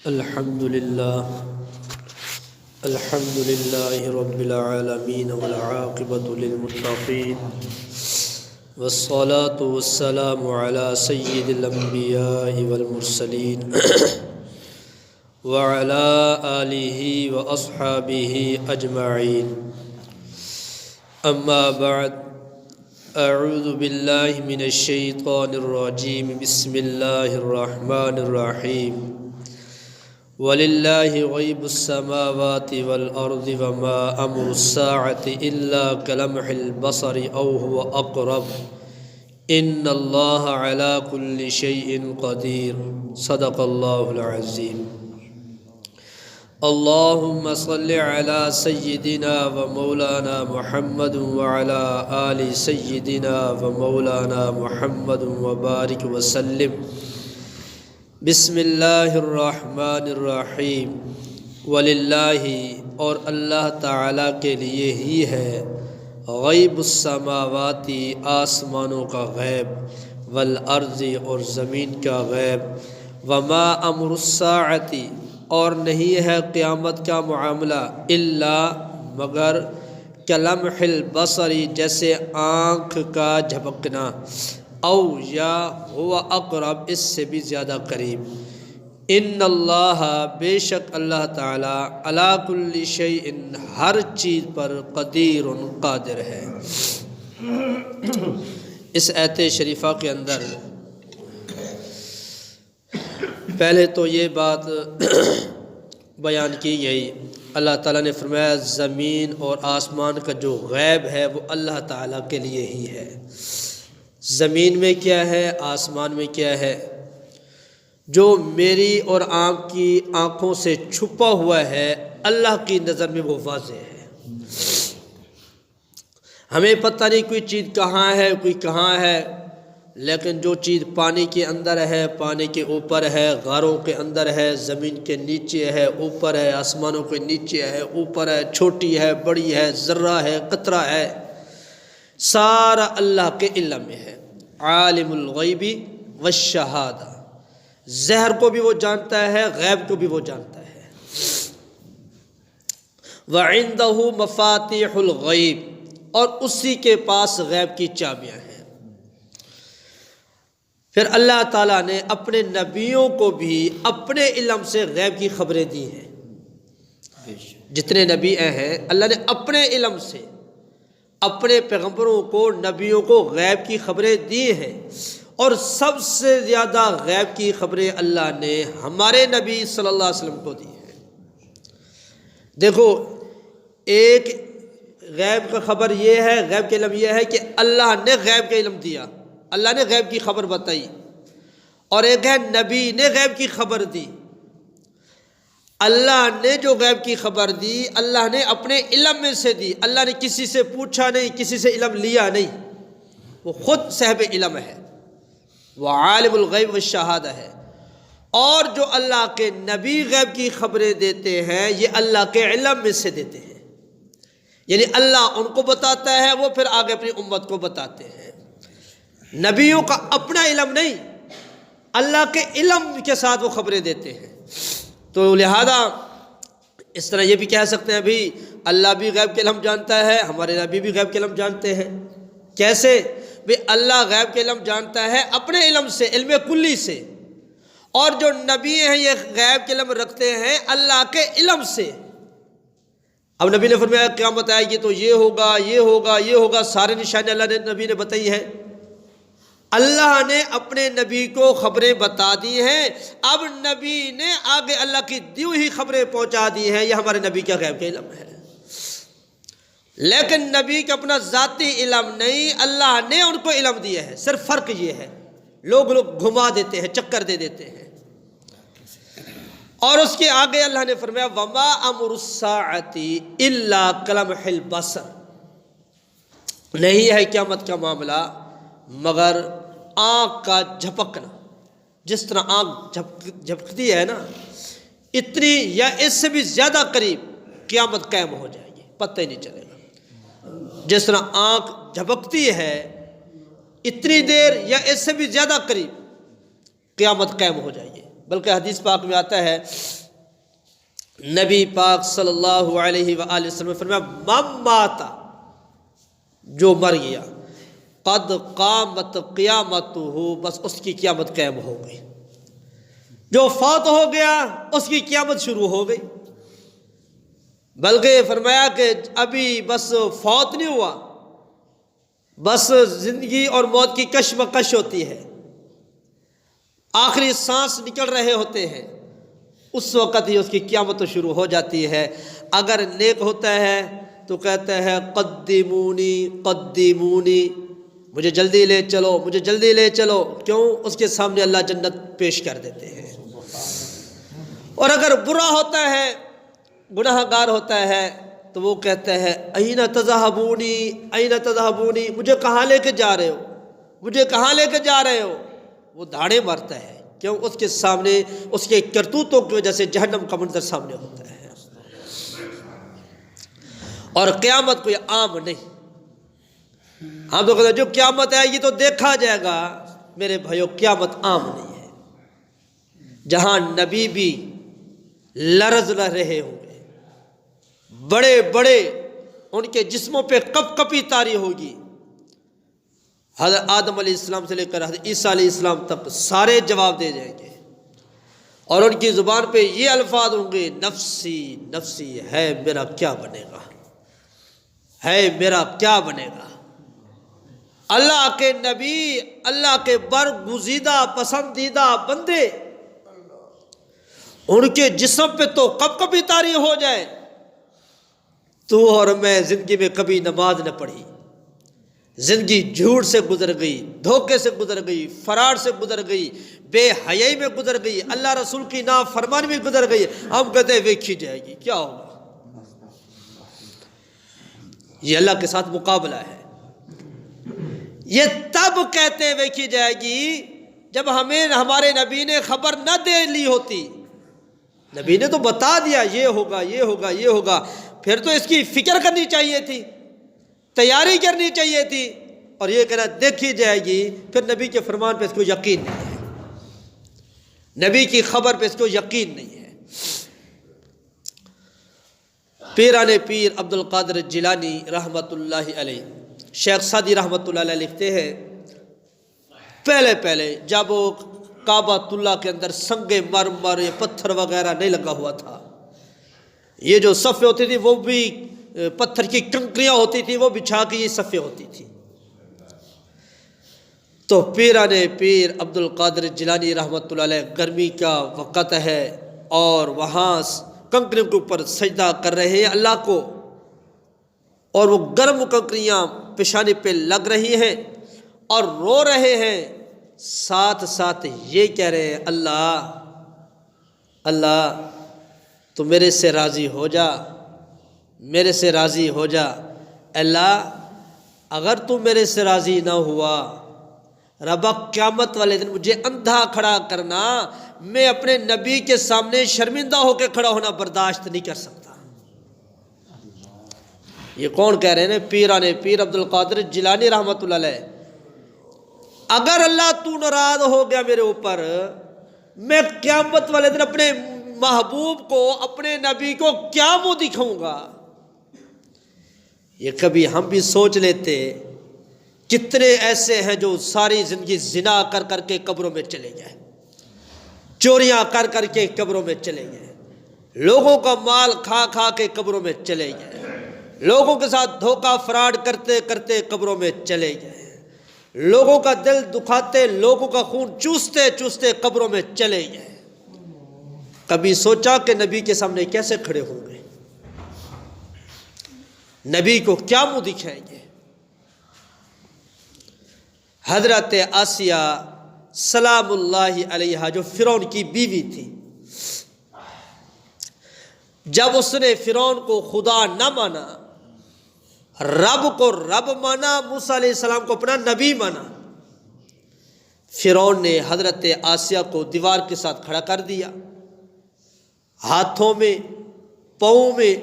الحمد لله رب العالمين والعاقبة للمتقين والصلاة والسلام على سيد الأنبياء والمرسلين وعلى آله وأصحابه أجمعين. أما بعد، أعوذ بالله من الشيطان الرجيم. بسم الله الرحمن الرحيم. وَلِلَّهِ غَيْبُ السَّمَاوَاتِ وَالْأَرْضِ وَمَا أَمْرُ السَّاعَةِ إِلَّا كَلَمْحِ الْبَصَرِ أَوْ هُوَ أَقْرَبُ إِنَّ اللَّهَ عَلَى كُلِّ شَيْءٍ قَدِيرٌ. صدق اللہ العظیم. اللہم صل علی سیدنا و مولانا محمد وعلى آل سیدنا و مولانا محمد وبارک وسلم. بسم اللہ الرحمن الرحیم. وللہ، اور اللہ تعالیٰ کے لیے ہی ہے، غیب السماوات، آسمانوں کا غیب، والارض، اور زمین کا غیب، وما امر الساعۃ، اور نہیں ہے قیامت کا معاملہ، الا مگر کلمح البصر، جیسے آنکھ کا جھپکنا، او یا ہوا اقرب، اس سے بھی زیادہ قریب. ان اللہ، بے شک اللہ تعالی، علی کل شیء، ہر چیز پر، قدیر، قادر ہے. اس آیت شریفہ کے اندر پہلے تو یہ بات بیان کی گئی، اللہ تعالیٰ نے فرمایا زمین اور آسمان کا جو غیب ہے وہ اللہ تعالیٰ کے لیے ہی ہے. زمین میں کیا ہے، آسمان میں کیا ہے، جو میری اور آپ کی آنکھوں سے چھپا ہوا ہے، اللہ کی نظر میں وہ واضح ہے. ہمیں پتہ نہیں کوئی چیز کہاں ہے، کوئی کہاں ہے، لیکن جو چیز پانی کے اندر ہے، پانی کے اوپر ہے، غاروں کے اندر ہے، زمین کے نیچے ہے، اوپر ہے، آسمانوں کے نیچے ہے، اوپر ہے، چھوٹی ہے، بڑی ہے، ذرہ ہے، قطرہ ہے، سارا اللہ کے علم میں ہے. عالم الغیب والشہادہ، ظاہر کو بھی وہ جانتا ہے، غیب کو بھی وہ جانتا ہے. وعنده مفاتیح الغیب، اور اسی کے پاس غیب کی چابیاں ہیں. پھر اللہ تعالیٰ نے اپنے نبیوں کو بھی اپنے علم سے غیب کی خبریں دی ہیں. جتنے نبی ہیں اللہ نے اپنے علم سے اپنے پیغمبروں کو، نبیوں کو غیب کی خبریں دی ہیں. اور سب سے زیادہ غیب کی خبریں اللہ نے ہمارے نبی صلی اللہ علیہ وسلم کو دی ہیں. دیکھو، ایک غیب کا خبر یہ ہے، غیب کا علم یہ ہے کہ اللہ نے غیب کا علم دیا، اللہ نے غیب کی خبر بتائی. اور ایک ہے نبی نے غیب کی خبر دی. اللہ نے جو غیب کی خبر دی، اللہ نے اپنے علم میں سے دی. اللہ نے کسی سے پوچھا نہیں، کسی سے علم لیا نہیں، وہ خود صاحب علم ہے، وہ عالم الغیب والشہادہ ہے. اور جو اللہ کے نبی غیب کی خبریں دیتے ہیں، یہ اللہ کے علم میں سے دیتے ہیں. یعنی اللہ ان کو بتاتا ہے، وہ پھر آگے اپنی امت کو بتاتے ہیں. نبیوں کا اپنا علم نہیں، اللہ کے علم کے ساتھ وہ خبریں دیتے ہیں. تو لہذا اس طرح یہ بھی کہہ سکتے ہیں بھی اللہ بھی غیب کے علم جانتا ہے، ہمارے نبی بھی غیب کے علم جانتے ہیں. کیسے؟ بھی اللہ غیب کے علم جانتا ہے اپنے علم سے، علم کلی سے، اور جو نبی ہیں یہ غیب کے علم رکھتے ہیں اللہ کے علم سے. اب نبی نے فرمایا قیامت آئے گی تو یہ ہوگا، یہ ہوگا، یہ ہوگا، سارے نشانے اللہ نے نبی نے بتائی ہیں. اللہ نے اپنے نبی کو خبریں بتا دی ہیں، اب نبی نے آگے اللہ کی دی ہوئی خبریں پہنچا دی ہیں. یہ ہمارے نبی کا غیب کا علم ہے. لیکن نبی کا اپنا ذاتی علم نہیں، اللہ نے ان کو علم دیا ہے. صرف فرق یہ ہے، لوگ گھما دیتے ہیں، چکر دے دیتے ہیں. اور اس کے آگے اللہ نے فرمایا وما امر الساعۃ الا کلمح البصر، نہیں ہے قیامت کا معاملہ مگر آنکھ کا جھپکنا. جس طرح آنکھ جھپکتی ہے نا، اتنی یا اس سے بھی زیادہ قریب قیامت قائم ہو جائے گی، پتہ ہی نہیں چلے گا. جس طرح آنکھ جھپکتی ہے، اتنی دیر یا اس سے بھی زیادہ قریب قیامت قائم ہو جائے گی. بلکہ حدیث پاک میں آتا ہے نبی پاک صلی اللہ علیہ وآلہ وسلم نے فرمایا من مات، جو مر گیا، قد قامت قیامتہ، بس اس کی قیامت قائم ہو گئی. جو فوت ہو گیا اس کی قیامت شروع ہو گئی. بلکہ فرمایا کہ ابھی بس فوت نہیں ہوا، بس زندگی اور موت کی کشمکش ہوتی ہے، آخری سانس نکل رہے ہوتے ہیں، اس وقت ہی اس کی قیامت شروع ہو جاتی ہے. اگر نیک ہوتا ہے تو کہتا ہے قدمونی قدمونی، مجھے جلدی لے چلو، مجھے جلدی لے چلو. کیوں؟ اس کے سامنے اللہ جنت پیش کر دیتے ہیں. اور اگر برا ہوتا ہے، گناہ گار ہوتا ہے، تو وہ کہتا ہے این تذہبونی این تذہبونی، مجھے کہاں لے کے جا رہے ہو، مجھے کہاں لے کے جا رہے ہو. وہ دھاڑے مارتا ہے. کیوں؟ اس کے سامنے اس کے کرتوتوں کی وجہ سے جہنم کا منظر سامنے ہوتا ہے. اور قیامت کوئی عام نہیں. ہم تو کہتے ہیں جو قیامت ہے یہ تو دیکھا جائے گا. میرے بھائیو، قیامت عام نہیں ہے. جہاں نبی بھی لرز نہ رہے ہوں گے، بڑے بڑے ان کے جسموں پہ کپ کپی طاری ہوگی. حضرت آدم علیہ السلام سے لے کر حضرت عیسیٰ علیہ السلام تک سارے جواب دے جائیں گے، اور ان کی زبان پہ یہ الفاظ ہوں گے نفسی نفسی، ہے میرا کیا بنے گا، ہے میرا کیا بنے گا. اللہ کے نبی، اللہ کے برگزیدہ پسندیدہ بندے، ان کے جسم پہ تو کب کبھی طاری ہو جائے. تو اور میں زندگی میں کبھی نماز نہ پڑھی، زندگی جھوٹ سے گزر گئی، دھوکے سے گزر گئی، فرار سے گزر گئی، بے حیائی میں گزر گئی، اللہ رسول کی نافرمانی میں گزر گئی. ہم کہتے ہیں ویکھی جائے گی، کیا ہوگا؟ یہ اللہ کے ساتھ مقابلہ ہے. یہ تب کہتے ہیں ویکھی جائے گی جب ہمیں ہمارے نبی نے خبر نہ دے لی ہوتی. نبی نے تو بتا دیا یہ ہوگا یہ ہوگا یہ ہوگا، پھر تو اس کی فکر کرنی چاہیے تھی، تیاری کرنی چاہیے تھی. اور یہ کہنا دیکھی جائے گی، پھر نبی کے فرمان پہ اس کو یقین نہیں ہے، نبی کی خبر پہ اس کو یقین نہیں ہے. پیران پیر عبد القادر جیلانی رحمۃ اللہ علیہ، شیخ سعدی رحمۃ اللہ علیہ لکھتے ہیں پہلے پہلے جب وہ کعبۃ اللہ کے اندر سنگ مرمر یا پتھر وغیرہ نہیں لگا ہوا تھا، یہ جو صفیں ہوتی تھی وہ بھی پتھر کی کنکریاں ہوتی تھی، وہ بچھا کے یہ صفیں ہوتی تھی. تو پیران پیر عبد القادر جیلانی رحمۃ اللہ علیہ، گرمی کا وقت ہے اور وہاں کنکریوں کے اوپر سجدہ کر رہے ہیں اللہ کو، اور وہ گرم کنکریاں پیشانی پہ لگ رہی ہیں اور رو رہے ہیں، ساتھ ساتھ یہ کہہ رہے ہیں اللہ اللہ تو میرے سے راضی ہو جا، میرے سے راضی ہو جا. اللہ اگر تو میرے سے راضی نہ ہوا، ربا قیامت والے دن مجھے اندھا کھڑا کرنا، میں اپنے نبی کے سامنے شرمندہ ہو کے کھڑا ہونا برداشت نہیں کر سکتا. یہ کون کہہ رہے ہیں؟ پیران پیر عبد القادر جیلانی رحمۃ اللہ علیہ. اگر اللہ تو ناراض ہو گیا میرے اوپر، میں قیامت والے دن اپنے محبوب کو، اپنے نبی کو کیا منہ دکھاؤں گا. یہ کبھی ہم بھی سوچ لیتے، کتنے ایسے ہیں جو ساری زندگی زنا کر کر کے قبروں میں چلے گئے، چوریاں کر کر کے قبروں میں چلے گئے، لوگوں کا مال کھا کھا کے قبروں میں چلے گئے، لوگوں کے ساتھ دھوکہ فراڈ کرتے کرتے قبروں میں چلے گئے، لوگوں کا دل دکھاتے، لوگوں کا خون چوستے چوستے قبروں میں چلے گئے. کبھی سوچا کہ نبی کے سامنے کیسے کھڑے ہوں گے، نبی کو کیا منہ دکھائیں گے. حضرت آسیہ سلام اللہ علیہا جو فرعون کی بیوی تھی، جب اس نے فرعون کو خدا نہ مانا، رب کو رب مانا، موسیٰ علیہ السلام کو اپنا نبی مانا، فرعون نے حضرت آسیہ کو دیوار کے ساتھ کھڑا کر دیا، ہاتھوں میں پاؤں میں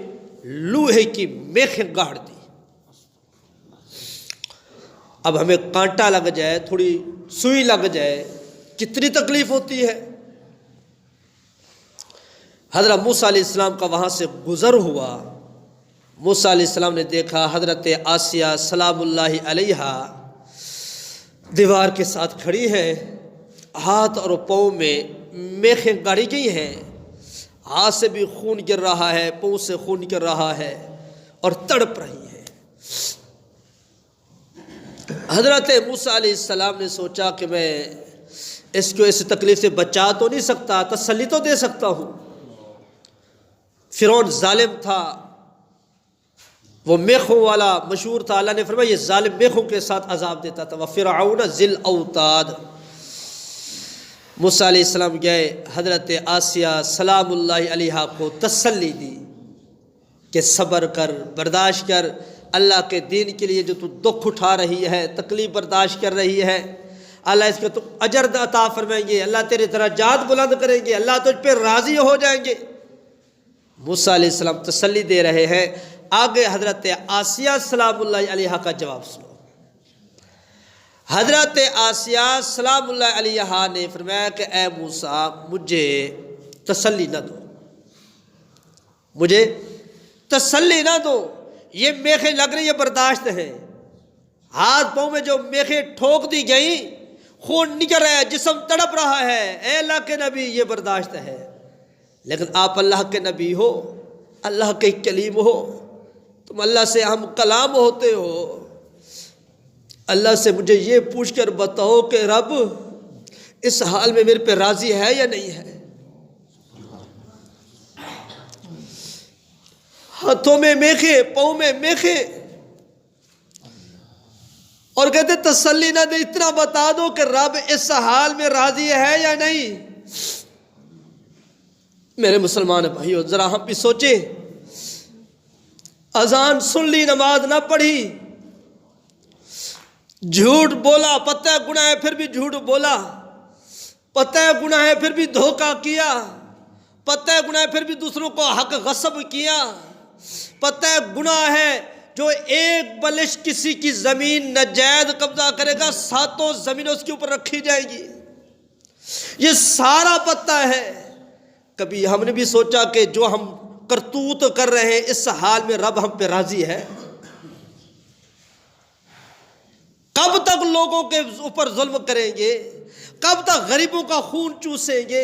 لوہے کی میخیں گاڑ دی. اب ہمیں کانٹا لگ جائے، تھوڑی سوئی لگ جائے، کتنی تکلیف ہوتی ہے. حضرت موسیٰ علیہ السلام کا وہاں سے گزر ہوا. موسیٰ علیہ السلام نے دیکھا حضرت آسیہ سلام اللہ علیہا دیوار کے ساتھ کھڑی ہیں، ہاتھ اور پاؤں میں میخیں گاڑی گئی ہیں، ہاتھ سے بھی خون گر رہا ہے، پاؤں سے خون گر رہا ہے اور تڑپ رہی ہیں. حضرت موسیٰ علیہ السلام نے سوچا کہ میں اس کو اس تکلیف سے بچا تو نہیں سکتا، تسلی تو دے سکتا ہوں. فرعون ظالم تھا، وہ میخوں والا مشہور تھا. اللہ نے فرمایا یہ ظالم میخوں کے ساتھ عذاب دیتا تھا. وَفِرْعَوْنَ ذِی الْأَوْتَادِ. موسیٰ علیہ السلام گئے، حضرت آسیہ سلام اللہ علیہا کو تسلی دی کہ صبر کر، برداشت کر، اللہ کے دین کے لیے جو تو دکھ اٹھا رہی ہے، تکلیف برداشت کر رہی ہے، اللہ اس کا تو اجر عطا فرمائیں گے، اللہ تیرے درجات بلند کریں گے، اللہ تجھ پہ راضی ہو جائیں گے. موسیٰ علیہ السلام تسلی دے رہے ہیں. آگے حضرت آسیہ سلام اللہ علیہا کا جواب سنو. حضرت آسیہ سلام اللہ علیہا نے فرمایا کہ اے موسیٰ مجھے تسلی نہ دو، مجھے تسلی نہ دو، یہ میخیں لگ رہی ہے برداشت ہے، ہاتھ پاؤں میں جو میخیں ٹھوک دی گئیں، خون نکل رہا ہے، جسم تڑپ رہا ہے، اے اللہ کے نبی یہ برداشت ہے. لیکن آپ اللہ کے نبی ہو، اللہ کے کلیم ہو، تم اللہ سے ہم کلام ہوتے ہو. اللہ سے مجھے یہ پوچھ کر بتاؤ کہ رب اس حال میں میرے پہ راضی ہے یا نہیں ہے. ہاتھوں میں میخیں، پاؤں میں میخیں، اور کہتے تسلی نہ دے، اتنا بتا دو کہ رب اس حال میں راضی ہے یا نہیں. میرے مسلمان بھائیو ذرا ہم بھی سوچیں، اذان سن لی، نماز نہ پڑھی، جھوٹ بولا، پتہ ہے گناہ ہے پھر بھی جھوٹ بولا، پتہ ہے گناہ ہے پھر بھی دھوکہ کیا، پتہ ہے گناہ ہے پھر بھی دوسروں کو حق غصب کیا، پتہ ہے گناہ ہے جو ایک بلش کسی کی زمین ناجائز قبضہ کرے گا 7 زمینیں اس کے اوپر رکھی جائیں گی، یہ سارا پتہ ہے. کبھی ہم نے بھی سوچا کہ جو ہم کرتوت کر رہے ہیں اس حال میں رب ہم پہ راضی ہے؟ کب تک لوگوں کے اوپر ظلم کریں گے؟ کب تک غریبوں کا خون چوسیں گے؟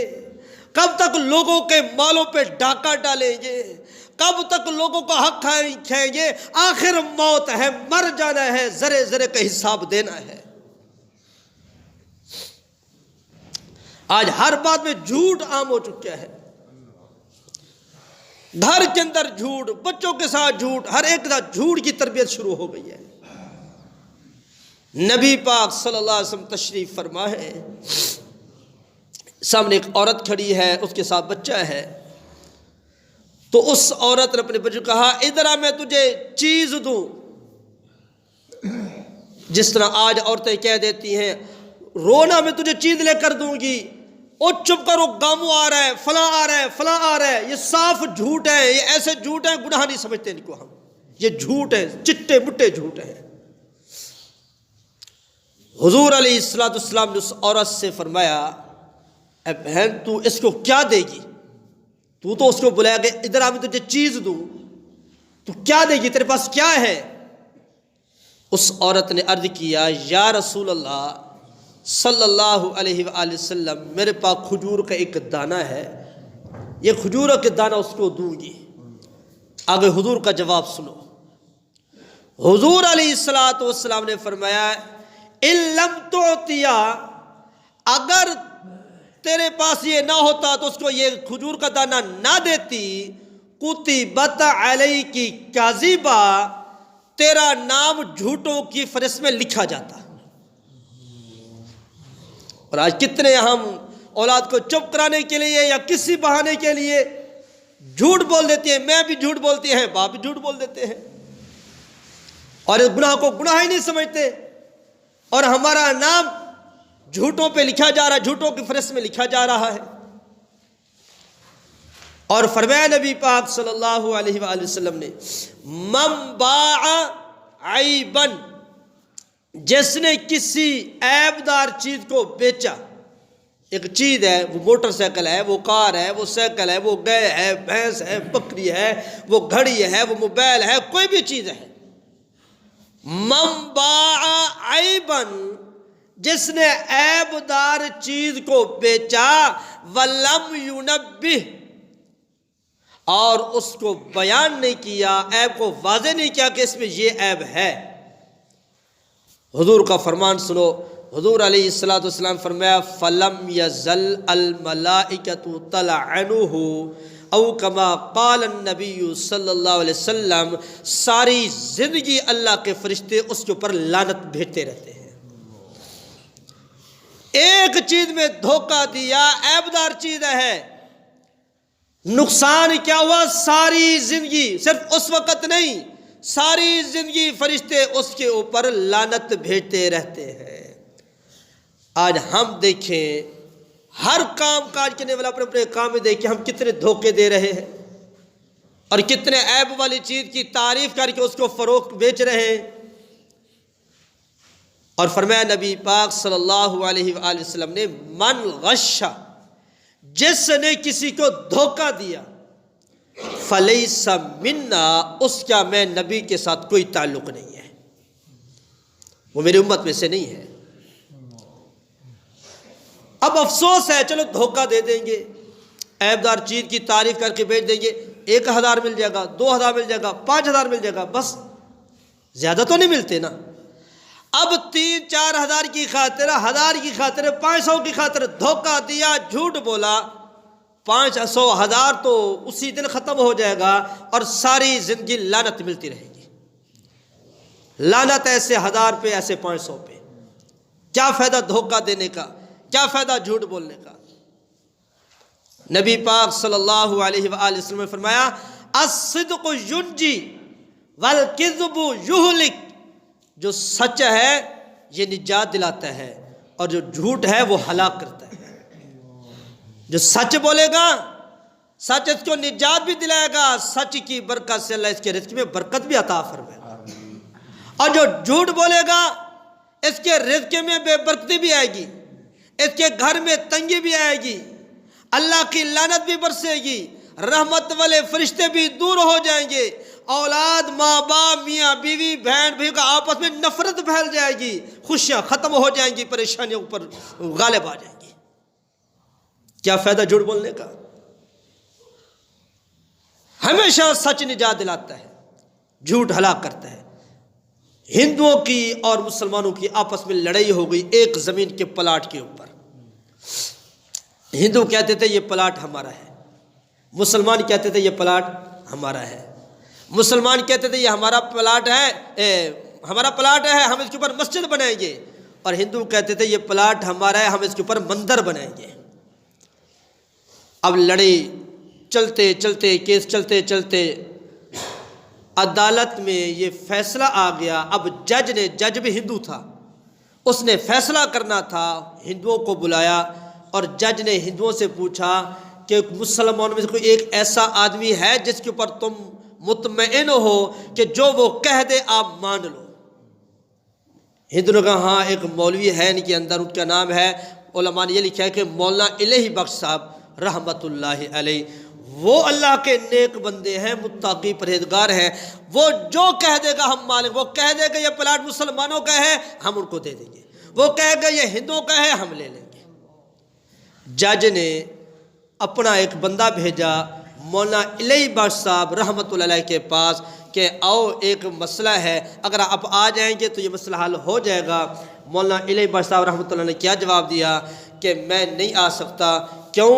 کب تک لوگوں کے مالوں پہ ڈاکہ ڈالیں گے؟ کب تک لوگوں کا حق کھائیں گے؟ آخر موت ہے، مر جانا ہے، ذرے ذرے کا حساب دینا ہے. آج ہر بات میں جھوٹ عام ہو چکا ہے، گھر کے اندر جھوٹ، بچوں کے ساتھ جھوٹ، ہر ایک کے ساتھ جھوٹ کی تربیت شروع ہو گئی ہے. نبی پاک صلی اللہ علیہ وسلم تشریف فرما ہے، سامنے ایک عورت کھڑی ہے، اس کے ساتھ بچہ ہے. تو اس عورت نے اپنے بچے کو کہا ادھر آ میں تجھے چیز دوں. جس طرح آج عورتیں کہہ دیتی ہیں رونا میں تجھے چیز لے کر دوں گی، او چپ کرو گامو آ رہا ہے، فلاں آ رہا ہے، فلاں آ رہا ہے. یہ صاف جھوٹ ہے، یہ ایسے جھوٹ ہیں گناہ نہیں سمجھتے ان کو ہم، یہ جھوٹ ہے، چٹے مٹے جھوٹ ہیں. حضور علیہ السلام نے اس عورت سے فرمایا اے بہن تو اس کو کیا دے گی؟ تو اس کو بلایا کہ ادھر آ میں تجھے چیز دوں، تو کیا دے گی، تیرے پاس کیا ہے؟ اس عورت نے عرض کیا یا رسول اللہ صلی اللہ علیہ وآلہ وسلم میرے پاس کھجور کا ایک دانہ ہے، یہ کھجور کا دانہ اس کو دوں گی. آگے حضور کا جواب سنو. حضور علیہ السلام نے فرمایا ان لم تعطیا، اگر تیرے پاس یہ نہ ہوتا تو اس کو یہ کھجور کا دانہ نہ دیتی، کتبت علیک کاذبا، تیرا نام جھوٹوں کی فہرست میں لکھا جاتا. اور آج کتنے ہم اولاد کو چپ کرانے کے لیے یا کسی بہانے کے لیے جھوٹ بول دیتے ہیں. میں بھی جھوٹ بولتی ہیں، باپ بھی جھوٹ بول دیتے ہیں، اور اس گناہ کو گناہ ہی نہیں سمجھتے، اور ہمارا نام جھوٹوں پہ لکھا جا رہا ہے، جھوٹوں کی فہرست میں لکھا جا رہا ہے. اور فرمایا نبی پاک صلی اللہ علیہ وآلہ وسلم نے من باع عیبا، جس نے کسی عیب دار چیز کو بیچا، ایک چیز ہے، وہ موٹر سائیکل ہے، وہ کار ہے، وہ سائیکل ہے، وہ گائے ہے، بھینس ہے، بکری ہے، وہ گھڑی ہے، وہ موبائل ہے، کوئی بھی چیز ہے۔ من باع عیبا، جس نے عیب دار چیز کو بیچا، ولم ینبہ، اور اس کو بیان نہیں کیا، عیب کو واضح نہیں کیا کہ اس میں یہ عیب ہے۔ حضور کا فرمان سنو، حضور علیہ الصلوۃ والسلام فرمایا فلم یزل الملائکۃ تلعنہ، او کما قال النبی صلی اللہ علیہ وسلم، ساری زندگی اللہ کے فرشتے اس کے اوپر لعنت بھیجتے رہتے ہیں۔ ایک چیز میں دھوکہ دیا، عیب دار چیز ہے، نقصان کیا ہوا؟ ساری زندگی، صرف اس وقت نہیں، ساری زندگی فرشتے اس کے اوپر لعنت بھیجتے رہتے ہیں۔ آج ہم دیکھیں، ہر کام کاج کرنے والا اپنے اپنے کام میں دیکھیں ہم کتنے دھوکے دے رہے ہیں، اور کتنے عیب والی چیز کی تعریف کر کے اس کو فروخت بیچ رہے ہیں۔ اور فرمایا نبی پاک صلی اللہ علیہ وآلہ وسلم نے، من غش، جس نے کسی کو دھوکہ دیا، فلیس منا، اس کا میں نبی کے ساتھ کوئی تعلق نہیں ہے، وہ میری امت میں سے نہیں ہے۔ اب افسوس ہے، چلو دھوکہ دے دیں گے، عیب دار چیز کی تعریف کر کے بیچ دیں گے، 1000 مل جائے گا، 2000 مل جائے گا، 5000 مل جائے گا، بس زیادہ تو نہیں ملتے نا۔ اب 3-4 ہزار کی خاطر، 1000 کی خاطر، 500 کی خاطر دھوکہ دیا، جھوٹ بولا، 500 1000 تو اسی دن ختم ہو جائے گا، اور ساری زندگی لعنت ملتی رہے گی۔ لعنت ایسے 1000 پہ، ایسے 500 پہ۔ کیا فائدہ دھوکہ دینے کا، کیا فائدہ جھوٹ بولنے کا؟ نبی پاک صلی اللہ علیہ وآلہ وسلم نے فرمایا الصدق ینجی والکذب یہلک، جو سچ ہے یہ نجات دلاتا ہے، اور جو جھوٹ ہے وہ ہلاک کرتا ہے۔ جو سچ بولے گا، سچ اس کو نجات بھی دلائے گا، سچ کی برکت سے اللہ اس کے رزق میں برکت بھی عطا فرمائے گا، اور جو جھوٹ بولے گا اس کے رزق میں بے برکتی بھی آئے گی، اس کے گھر میں تنگی بھی آئے گی، اللہ کی لعنت بھی برسے گی، رحمت والے فرشتے بھی دور ہو جائیں گے، اولاد، ماں باپ، میاں بیوی، بہن بھائی کا آپس میں نفرت پھیل جائے گی، خوشیاں ختم ہو جائیں گی، پریشانیوں پر غالب آ جائیں گی۔ کیا فائدہ جھوٹ بولنے کا؟ ہمیشہ سچ نجات دلاتا ہے، جھوٹ ہلاک کرتا ہے۔ ہندوؤں کی اور مسلمانوں کی آپس میں لڑائی ہو گئی ایک زمین کے پلاٹ کے اوپر۔ ہندو کہتے تھے یہ پلاٹ ہمارا ہے، مسلمان کہتے تھے یہ پلاٹ ہمارا ہے۔ مسلمان کہتے تھے یہ ہمارا پلاٹ ہے، ہمارا پلاٹ ہے، ہم اس کے اوپر مسجد بنائیں گے، اور ہندو کہتے تھے یہ پلاٹ ہمارا ہے، ہم اس کے اوپر مندر بنائیں گے۔ اب لڑائی چلتے چلتے، کیس چلتے چلتے عدالت میں یہ فیصلہ آ گیا۔ اب جج بھی ہندو تھا، اس نے فیصلہ کرنا تھا، ہندوؤں کو بلایا، اور جج نے ہندوؤں سے پوچھا کہ مسلمانوں میں سے کوئی ایک ایسا آدمی ہے جس کے اوپر تم مطمئن ہو کہ جو وہ کہہ دے آپ مان لو؟ ہندو نے کہا ہاں، ایک مولوی ہے ان کے اندر، ان کا نام ہے، علماء نے یہ لکھا ہے کہ مولانا الہی بخش صاحب رحمت اللہ علیہ، وہ اللہ کے نیک بندے ہیں، متقی پرہیزگار ہیں، وہ جو کہہ دے گا ہم مانیں، وہ کہہ دے گا یہ پلاٹ مسلمانوں کا ہے ہم ان کو دے دیں گے، وہ کہے گا یہ ہندوؤں کا ہے ہم لے لیں گے۔ جج نے اپنا ایک بندہ بھیجا مولانا الہی بخش صاحب رحمت اللہ علیہ کے پاس کہ آؤ ایک مسئلہ ہے، اگر آپ آ جائیں گے تو یہ مسئلہ حل ہو جائے گا۔ مولانا الہی بخش صاحب رحمت اللہ نے کیا جواب دیا کہ میں نہیں آ سکتا، کیوں؟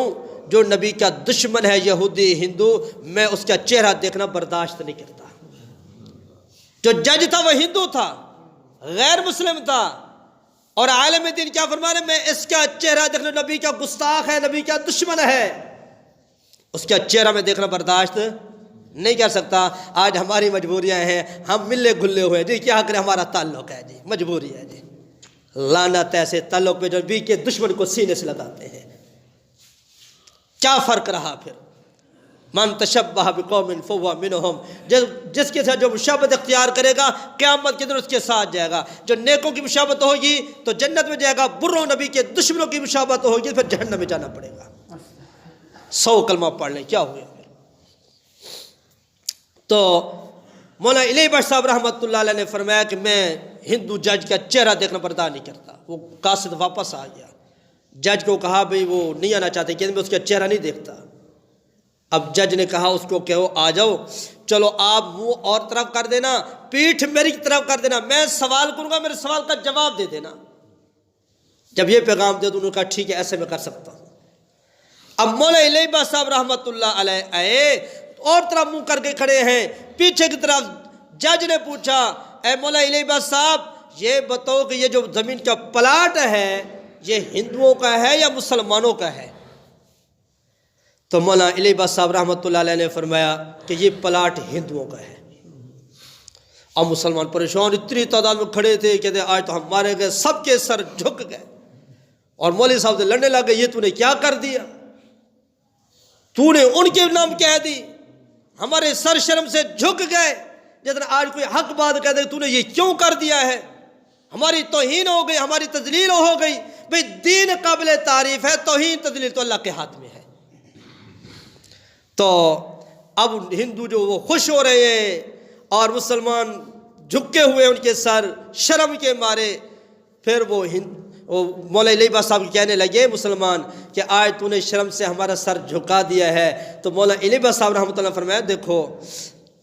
جو نبی کا دشمن ہے یہودی ہندو، میں اس کا چہرہ دیکھنا برداشت نہیں کرتا۔ جو جج تھا وہ ہندو تھا، غیر مسلم تھا، اور عالم دین کیا فرما رہے، میں اس کا چہرہ دیکھنا، نبی کا گستاخ ہے، نبی کا دشمن ہے، اس کا چہرہ میں دیکھنا برداشت نہیں کر سکتا۔ آج ہماری مجبوریاں ہیں، ہم ملے گھلے ہوئے، جی کیا کریں، ہمارا تعلق ہے، جی مجبوری ہے، جی لعنت ایسے تعلق پہ جو نبی کے دشمن کو سینے سے لگاتے ہیں۔ کیا فرق رہا پھر؟ من تشبہ بقوم فہو منہم، جس کے ساتھ جو مشابہت اختیار کرے گا قیامت کے دن اس کے ساتھ جائے گا۔ جو نیکوں کی مشابہت ہوگی تو جنت میں جائے گا، بروں نبی کے دشمنوں کی مشابہت ہوگی پھر جہنم میں جانا پڑے گا۔ 100 کلمہ پڑھ لیں، کیا ہوئے؟ تو مولانا الیہ بخش صاحب رحمۃ اللہ علیہ نے فرمایا کہ میں ہندو جج کا چہرہ دیکھنا برداشت نہیں کرتا۔ وہ قاصد واپس آ گیا، جج کو کہا بھئی وہ نہیں آنا چاہتے کہ میں اس کا چہرہ نہیں دیکھتا۔ اب جج نے کہا اس کو کہ آ جاؤ، چلو آپ منہ اور طرف کر دینا، پیٹھ میری طرف کر دینا، میں سوال کروں گا، میرے سوال کا جواب دے دینا۔ جب یہ پیغام دے تو انہوں نے کہا ٹھیک ہے، ایسے میں کر سکتا ہوں۔ اب مولانا الیہ بخش صاحب رحمۃ اللہ علیہ آئے اور طرف منہ کر کے کھڑے ہیں، پیچھے کی طرف جج نے پوچھا اے مولانا الیہ بخش صاحب یہ بتاؤ کہ یہ جو زمین کا پلاٹ ہے یہ ہندوؤں کا ہے یا مسلمانوں کا ہے؟ تو مولانا الیہ بخش صاحب رحمۃ اللہ علیہ نے فرمایا کہ یہ پلاٹ ہندوؤں کا ہے۔ اور مسلمان پریشان اتنی تعداد میں کھڑے تھے کہتے آج تو ہم مارے گئے، سب کے سر جھک گئے اور مولوی صاحب سے لڑنے لگے، یہ تو نے کیا کر دیا؟ تو نے ان کے نام کہہ دی، ہمارے سر شرم سے جھک گئے، جتنا آج کوئی حق بات کہہ دے تو نے یہ کیوں کر دیا ہے؟ ہماری توہین ہو گئی، ہماری تذلیل ہو گئی۔ بھئی دین قابل تعریف ہے، توہین تذلیل تو اللہ کے ہاتھ میں ہے۔ تو اب ہندو جو وہ خوش ہو رہے ہیں اور مسلمان جھکے ہوئے ان کے سر شرم کے مارے، پھر وہ مولانا الیہ بخش صاحب کہنے لگے مسلمان کہ آج تو نے شرم سے ہمارا سر جھکا دیا ہے۔ تو مولانا الیہ بخش صاحب رحمۃ اللہ فرمایا دیکھو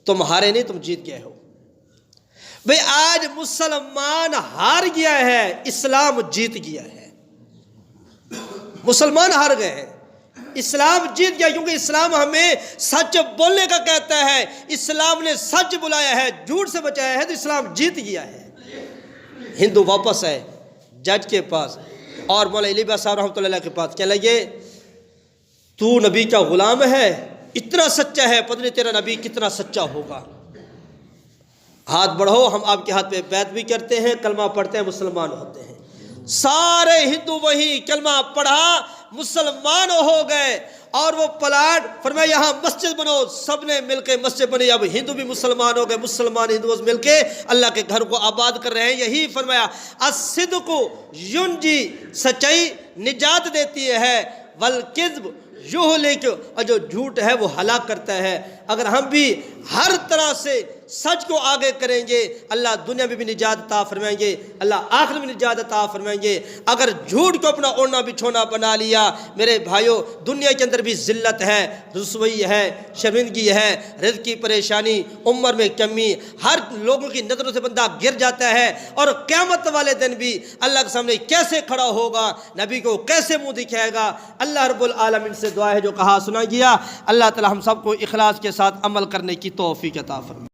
تم ہارے نہیں، تم جیت گئے ہو۔ بھئی آج مسلمان ہار گیا ہے، اسلام جیت گیا ہے۔ مسلمان ہار گئے ہیں، اسلام جیت گیا، کیونکہ اسلام ہمیں سچ بولنے کا کہتا ہے۔ اسلام نے سچ بلایا ہے، جھوٹ سے بچایا ہے، تو اسلام جیت گیا ہے۔ ہندو واپس آئے جج کے پاس اور مولانا الیہ بخش صاحب رحمۃ اللہ کے پاس، کہنے لگے تو نبی کا غلام ہے، اتنا سچا ہے، پتہ نہیں تیرا نبی کتنا سچا ہوگا۔ ہاتھ بڑھو، ہم آپ کے ہاتھ پہ بیعت بھی کرتے ہیں، کلمہ پڑھتے ہیں، مسلمان ہوتے ہیں۔ سارے ہندو وہی کلمہ پڑھا، مسلمان ہو گئے۔ اور وہ پلاٹ فرمایا یہاں مسجد بنو، سب نے مل کے مسجد بنی۔ اب ہندو بھی مسلمان ہو گئے، مسلمان ہندو مل کے اللہ کے گھر کو آباد کر رہے ہیں۔ یہی فرمایا الصدق ینجی، سچائی نجات دیتی ہے، والکذب یہلک، اور جو جھوٹ ہے وہ ہلاک کرتا ہے۔ اگر ہم بھی ہر طرح سے سچ کو آگے کریں گے اللہ دنیا میں بھی نجات عطا فرمائیں گے، اللہ آخرت میں نجات عطا فرمائیں گے۔ اگر جھوٹ کو اپنا اوڑھنا بچھونا بنا لیا میرے بھائیوں، دنیا کے اندر بھی ذلت ہے، رسوائی ہے، شرمندگی ہے، رزق کی پریشانی، عمر میں کمی، ہر لوگوں کی نظروں سے بندہ گر جاتا ہے۔ اور قیامت والے دن بھی اللہ کے سامنے کیسے کھڑا ہوگا، نبی کو کیسے منہ دکھائے گا۔ اللہ رب العالمین سے دعا ہے جو کہا سنا گیا، اللہ تعالی ہم سب کو اخلاص کے ساتھ عمل کرنے کی توفیق عطا فرمائے۔